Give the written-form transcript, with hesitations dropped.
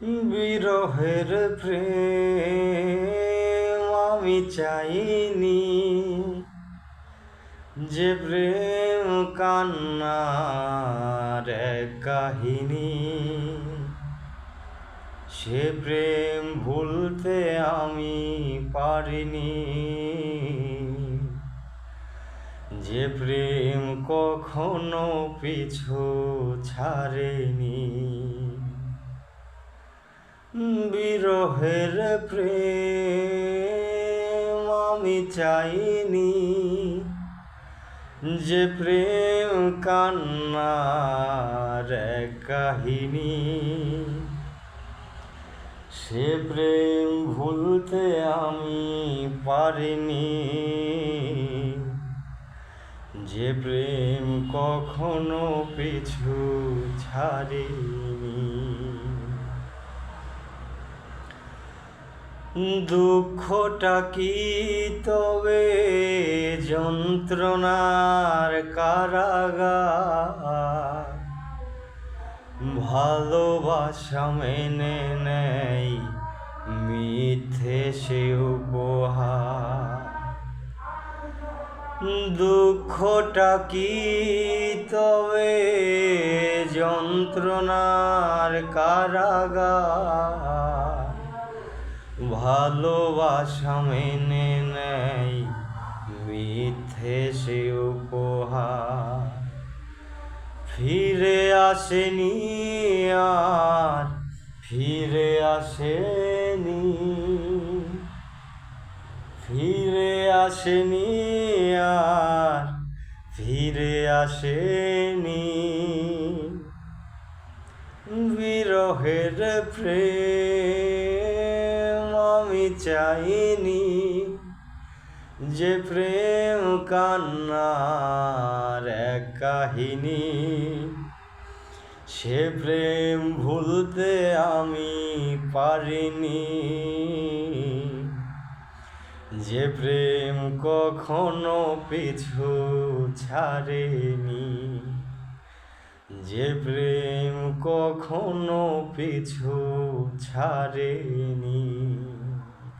বিরহের প্রেম আমি চাইনি, যে প্রেম কান্নার এক কাহিনী, সে প্রেম ভুলতে আমি পারিনি, যে প্রেম কখনো পিছু ছাড়েনি। বিরহের প্রেম আমি চাইনি, যে প্রেম কান্নার এক কাহিনী, সে প্রেম ভুলতে আমি পারিনি, যে প্রেম কখনো পিছু ছাড়েনি। দুঃখটা কি তবে যন্ত্রণার কারাগার, ভালোবাসা মেনে নেই মিথ্যে সে উপহার। দুঃখটা কি তবে যন্ত্রণার কারাগার, ভালোবাসা মেনে নেই মিথ্যে সে উপহার। ফিরে আসেনি আর ফিরে আসেনি, ফিরে আসেনি আর ফিরে আসেনি। বিরহের প্রেম আমি চাইনি, যে প্রেম কান্নার এক কাহিনী, সে প্রেম ভুলতে আমি পারিনি, যে প্রেম কখনো পিছু ছাড়েনি, যে প্রেম কখনো পিছু ছাড়েনি।